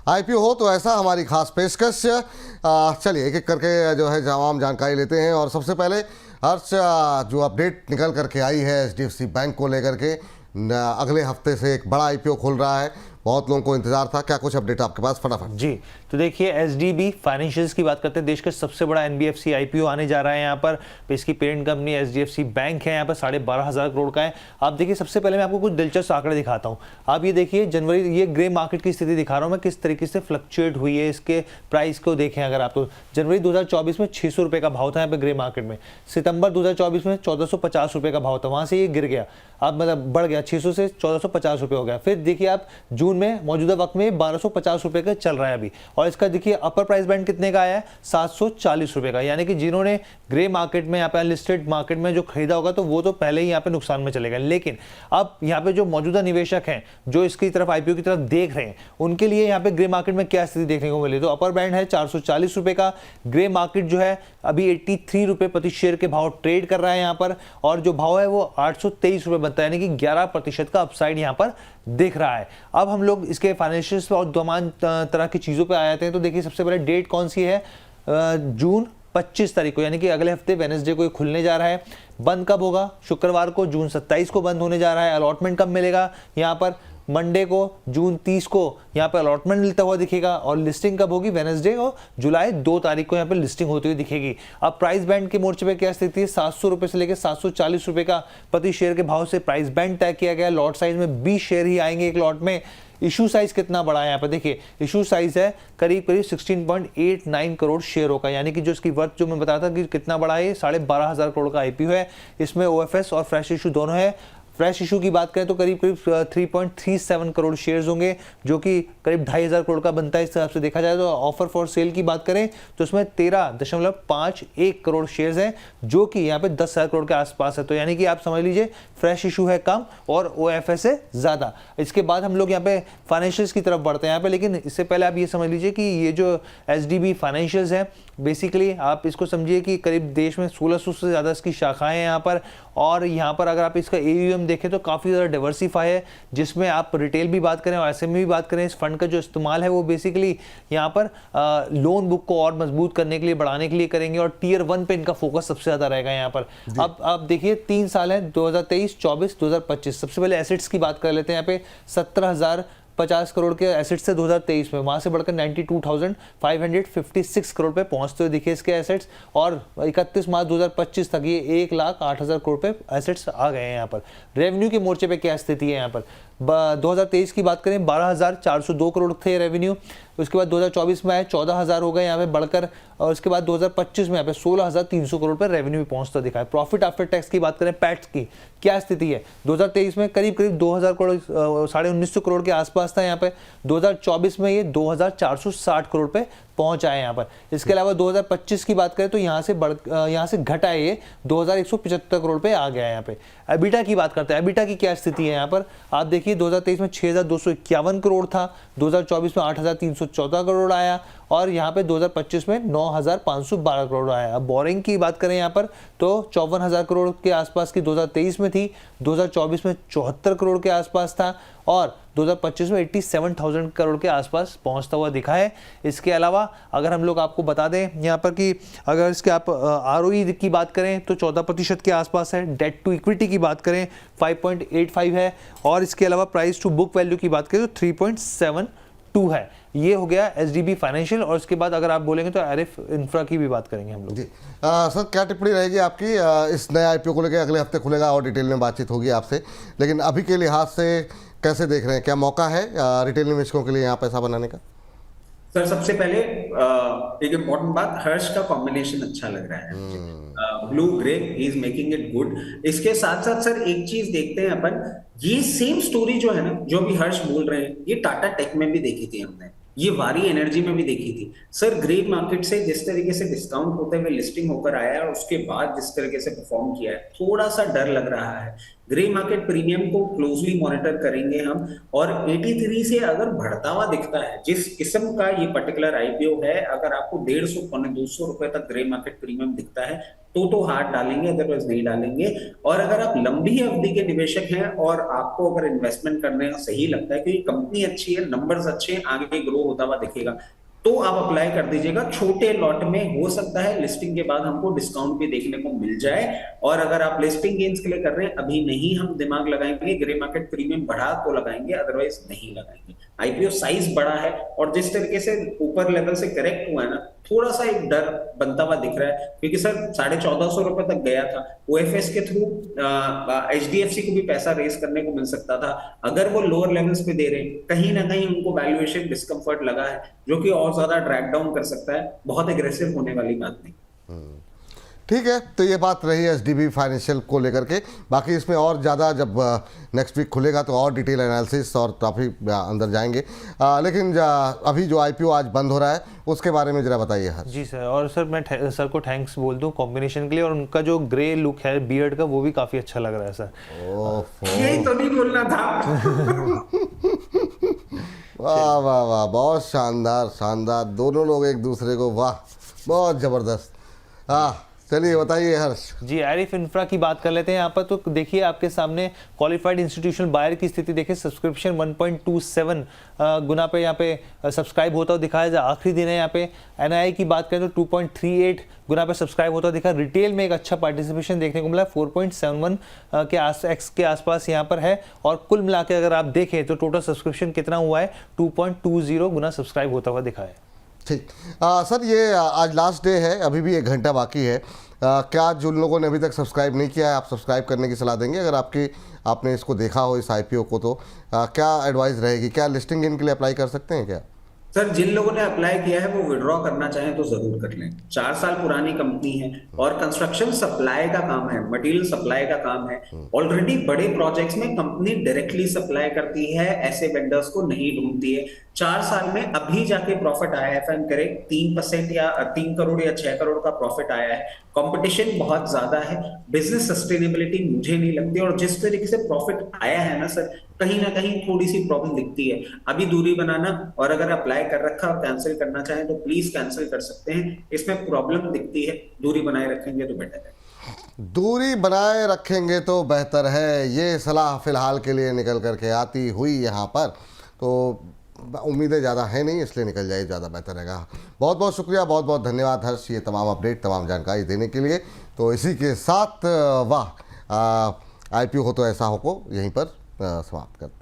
IPO हो तो ऐसा हमारी खास पेशकश। चलिए एक एक करके जो है तमाम जानकारी लेते हैं। और सबसे पहले हर्ष, जो अपडेट निकल करके आई है एचडीएफसी बैंक को लेकर के, अगले हफ्ते से एक बड़ा आईपीओ खुल रहा है, बहुत लोगों को इंतजार था। क्या कुछ अपडेट आपके पास, फटाफट? जी, तो देखिए एसडीबी फाइनेंशियल्स की बात करते हैं। देश का सबसे बड़ा एनबीएफसी आईपीओ आने जा रहा है यहाँ पर। इसकी पेरेंट कंपनी एचडीएफसी बैंक है, यहाँ पर 12,500 करोड़ का है। आप देखिए, सबसे पहले मैं आपको कुछ दिलचस्प आंकड़े दिखाता हूँ। आप ये देखिए जनवरी, ये ग्रे मार्केट की स्थिति दिखा रहा हूँ मैं, किस तरीके से फ्लक्चुएट हुई है। इसके प्राइस को देखें अगर आप, तो जनवरी 2024 में 600 रुपये का भाव था यहाँ पे ग्रे मार्केट में। सितंबर 2024 में 1450 रुपये का भाव था, वहाँ से ये गिर गया, अब मतलब बढ़ गया, 600 से 1450 रुपये हो गया। फिर देखिए आप जून में मौजूदा वक्त में 1250 रुपये का चल रहा है अभी। और इसका देखिए अपर प्राइस बैंड कितने का आया है, 740 रुपये का। यानी कि जिन्होंने ग्रे मार्केट में, यहाँ पे अनलिस्टेड मार्केट में जो खरीदा होगा, तो वो तो पहले ही यहाँ पे नुकसान में चले गए। लेकिन अब यहाँ पे जो मौजूदा निवेशक हैं, जो इसकी तरफ आईपीओ की तरफ देख रहे हैं, उनके लिए यहाँ पे ग्रे मार्केट में क्या स्थिति देखने को मिली। तो अपर बैंड है 440 रुपये का। ग्रे मार्केट जो है अभी 83 रुपये प्रति शेयर के भाव ट्रेड कर रहा है यहाँ पर, और जो भाव है वो 823 रुपये बनता है, यानी कि 11% का अपसाइड यहाँ पर दिख रहा है। अब हम लोग इसके फाइनेंशियल्स और तमाम तरह की चीज़ों पे आ जाते हैं। तो देखिए सबसे पहले डेट कौन सी है, जून 25 तारीख को, यानी कि अगले हफ्ते वेडनेसडे को खुलने जा रहा है। बंद कब होगा, शुक्रवार को जून 27 को बंद होने जा रहा है। अलॉटमेंट कब मिलेगा, यहाँ पर मंडे को जून 30 को यहाँ पे अलॉटमेंट मिलता हुआ दिखेगा। और लिस्टिंग कब होगी, वेडनेसडे को जुलाई 2 तारीख को यहाँ पे लिस्टिंग होती हुई दिखेगी। अब प्राइस बैंड के मोर्चे पे क्या स्थिति है, 700 रुपये से लेकर 740 रुपये का प्रति शेयर के भाव से प्राइस बैंड तय किया गया। लॉट साइज में 20 शेयर ही आएंगे एक लॉट में। इशू साइज कितना बड़ा है यहाँ पे देखिए, इशू साइज है करीब 16.89 करोड़ शेयरों का, यानी कि जो इसकी वर्थ जो मैं बताया था कि कितना बड़ा है, 12,500 करोड़ का आईपीओ है। इसमें ओएफएस और फ्रेश इशू दोनों है। फ्रेश इशू की बात करें तो करीब 3.37 करोड़ शेयर्स होंगे, जो कि करीब 2,500 करोड़ का बनता है इस हिसाब से देखा जाए। तो ऑफर फॉर सेल की बात करें तो उसमें 13.51 करोड़ शेयर्स हैं, जो कि यहाँ पे 10,000 करोड़ के आसपास है। तो यानी कि आप समझ लीजिए फ्रेश इशू है कम और ओएफएस है ज़्यादा। इसके बाद हम लोग यहाँ पे फाइनेंशियल्स की तरफ बढ़ते हैं यहाँ पे, लेकिन इससे पहले आप ये समझ लीजिए कि ये जो एचडीबी फाइनेंशियल्स है, बेसिकली आप इसको समझिए कि करीब देश में 1600 से ज़्यादा इसकी शाखाएं हैं यहाँ पर। और यहाँ पर अगर आप इसका एयूएम देखें तो काफ़ी ज़्यादा डाइवर्सिफाई है, जिसमें आप रिटेल भी बात करें और एसएमई भी बात करें। इस फंड का जो इस्तेमाल है वो बेसिकली यहाँ पर लोन बुक को और मजबूत करने के लिए, बढ़ाने के लिए करेंगे। और टियर 1 पे इनका फोकस सबसे ज़्यादा रहेगा यहाँ पर। अब आप देखिए 3 साल है, 2023, 24, 2025। सबसे पहले एसेट्स की बात कर लेते हैं। यहाँ पे 17,050 करोड़ के एसेट्स थे 2023 में, वहां से बढ़कर 92,556 करोड़ पे पहुंचते हुए दिखे इसके एसेट्स। और 31 मार्च 2025 तक ये 1,08,000 करोड़ पे एसेट्स आ गए हैं यहाँ पर। रेवेन्यू के मोर्चे पे क्या स्थिति है यहाँ पर, 2023 की बात करें 12,402 करोड़ थे रेवेन्यू। उसके बाद 2024 में आए 14,000 हो गए यहाँ पे बढ़कर। और उसके बाद 2025 में यहाँ पे 16,300 करोड़ पर रेवेन्यू भी पहुंचता दिखा है। प्रॉफिट आफ्टर टैक्स की बात करें, पैट की क्या स्थिति है, 2023 में करीब 2,000 करोड़, 1,950 करोड़ के आसपास था यहाँ पे। 2024 में ये 2,460 करोड़ पे पहुंच आए यहाँ पर। इसके अलावा 2025 की बात करें तो यहाँ से घटा है ये 2,175 करोड़ पे आ गया है यहाँ पे। एबिटा की बात करते हैं, एबिटा की क्या स्थिति है यहाँ पर, आप देखिए 2023 में 6,251 करोड़ था, 2024 में 8,314 करोड़ आया, और यहाँ पे 2025 में 9,512 करोड़ आया। अब बोरिंग की बात करें यहाँ पर तो 54,000 करोड़ के आसपास की 2023 में थी, 2024 में 74 करोड़ के आसपास था, और 2025 में 87,000 करोड़ के आसपास पहुंचता हुआ दिखा है। इसके अलावा अगर हम लोग आपको बता दें यहाँ पर कि अगर इसके आप आरओई की बात करें तो 14% के आसपास है। डेट टू इक्विटी की बात करें 5.85 है, और इसके अलावा प्राइस टू बुक वैल्यू की बात करें तो 3.72 है। ये हो गया एचडीबी फाइनेंशियल। और उसके बाद अगर आप बोलेंगे तो आरिफ इंफ्रा की भी बात करेंगे हम लोग। जी सर, क्या टिप्पणी रहेगी आपकी इस नए आईपीओ को लेकर? अगले हफ्ते खुलेगा और डिटेल में बातचीत होगी आपसे, लेकिन अभी के लिहाज से कैसे देख रहे हैं, क्या मौका है रिटेल निवेशकों के लिए यहाँ पैसा बनाने का? सर सबसे पहले एक इम्पॉर्टेंट बात, हर्ष का कॉम्बिनेशन अच्छा लग रहा है, blue grey, he is making it good. इसके साथ साथ सर एक चीज देखते हैं अपन, ये सेम स्टोरी जो है ना, जो भी हर्ष बोल रहे हैं, ये टाटा टेक में भी देखी थी हमने, ये वारी एनर्जी में भी देखी थी। सर ग्रे मार्केट से जिस तरीके से डिस्काउंट होते हुए लिस्टिंग होकर आया है और उसके बाद जिस तरीके से परफॉर्म किया है, थोड़ा सा डर लग रहा है ग्रे मार्केट प्रीमियम को क्लोजली मॉनिटर करेंगे हम, और 83 से अगर बढ़ता हुआ दिखता है, जिस किस्म का ये पर्टिकुलर आईपीओ है, अगर आपको 150 पौने 200 रुपए तक ग्रे मार्केट प्रीमियम दिखता है तो हाथ डालेंगे, अदरवाइज नहीं डालेंगे। और अगर आप लंबी अवधि के निवेशक हैं और आपको अगर इन्वेस्टमेंट करने का सही लगता है कि कंपनी अच्छी है, नंबर्स अच्छे हैं, आगे ग्रो होता हुआ दिखेगा, तो आप अप्लाई कर दीजिएगा। छोटे लॉट में हो सकता है लिस्टिंग के बाद हमको डिस्काउंट भी देखने को मिल जाए। और अगर आप लिस्टिंग गेन्स के लिए कर रहे हैं, अभी नहीं हम दिमाग लगाएंगे, ग्रे मार्केट प्रीमियम बढ़ा तो लगाएंगे, अदरवाइज नहीं लगाएंगे। आईपीओ साइज बड़ा है और जिस तरीके से ऊपर लेवल से करेक्ट हुआ है ना, थोड़ा सा एक डर बनता हुआ दिख रहा है, क्योंकि सर 1450 रुपए तक गया था। ओएफएस के थ्रू एचडीएफसी को भी पैसा रेस करने को मिल सकता था। अगर वो लोअर लेवल्स पे दे रहे हैं, कहीं ना कहीं उनको वैल्यूएशन डिस्कंफर्ट लगा है, जो कि और ज्यादा ड्रैग डाउन कर सकता है। बहुत एग्रेसिव होने वाली बात नहीं। ठीक है, तो ये बात रही एचडीबी फाइनेंशियल को लेकर के। बाकी इसमें और ज़्यादा जब नेक्स्ट वीक खुलेगा तो और डिटेल एनालिसिस और काफ़ी अंदर जाएंगे। लेकिन अभी जो आईपीओ आज बंद हो रहा है उसके बारे में ज़रा बताइए हर्ष। जी सर, और सर मैं सर को थैंक्स बोल दूं कॉम्बिनेशन के लिए, और उनका जो ग्रे लुक है बियर्ड का, वो भी काफ़ी अच्छा लग रहा है सर। यही तो नहीं बोलना था। वाह वाह वाह, बहुत शानदार शानदार, दोनों लोग एक दूसरे को, वाह बहुत ज़बरदस्त। हाँ चलिए बताइए हर्ष। जी, आरिफ इंफ्रा की बात कर लेते हैं यहाँ पर। तो देखिए आपके सामने क्वालिफाइड इंस्टीट्यूशनल बायर की स्थिति देखिए, सब्सक्रिप्शन 1.27 गुना पे यहाँ पे सब्सक्राइब होता हुआ दिखाया जाए। आखिरी दिन है यहाँ पे। एनआई की बात करें तो 2.38 गुना पे सब्सक्राइब होता दिखा। रिटेल में एक अच्छा पार्टिसिपेशन देखने को मिला, 4.71 के आसपास यहाँ पर है। और कुल मिला के अगर आप देखें तो टोटल सब्सक्रिप्शन कितना हुआ है, 2.20 गुना सब्सक्राइब होता हुआ दिखा है। ठीक सर, ये आज लास्ट डे है, अभी भी 1 घंटा बाकी है। क्या जिन लोगों ने अभी तक सब्सक्राइब नहीं किया है, आप सब्सक्राइब करने की सलाह देंगे? अगर आपने इसको देखा हो इस आईपीओ को, तो क्या एडवाइस रहेगी? क्या लिस्टिंग इनके लिए अप्लाई कर सकते हैं क्या? सर जिन लोगों ने अप्लाई किया है वो विड्रॉ करना चाहें तो जरूर कर लें। 4 साल पुरानी कंपनी है और कंस्ट्रक्शन सप्लाई का काम है, मटेरियल सप्लाई का काम है। ऑलरेडी बड़े प्रोजेक्ट्स में कंपनी डायरेक्टली सप्लाई करती है, ऐसे वेंडर्स को नहीं ढूंढती है। 4 साल में अभी जाके प्रॉफिट आया है, इफ आई एम करेक्ट 3% या 3 करोड़ या 6 करोड़ का प्रॉफिट आया है। कंपटीशन बहुत ज्यादा है, बिजनेस सस्टेनेबिलिटी मुझे नहीं लगती। और जिस तरीके से प्रॉफिट आया है ना सर, कहीं ना कहीं थोड़ी सी प्रॉब्लम दिखती है। अभी दूरी बनाना, और अगर अप्लाई कर रखा और कैंसिल करना चाहें तो प्लीज कैंसिल कर सकते हैं। इसमें प्रॉब्लम दिखती है, दूरी बनाए रखेंगे तो बेटर है। दूरी बनाए रखेंगे तो बेहतर है, ये सलाह फिलहाल के लिए निकल करके आती हुई यहाँ पर। तो उम्मीदें ज़्यादा है नहीं, इसलिए निकल जाए ज़्यादा बेहतर रहेगा। बहुत बहुत शुक्रिया, बहुत बहुत धन्यवाद हर्ष, ये तमाम अपडेट, तमाम जानकारी देने के लिए। तो इसी के साथ वाह आईपीओ हो तो ऐसा हो को यहीं पर समाप्त करते हैं।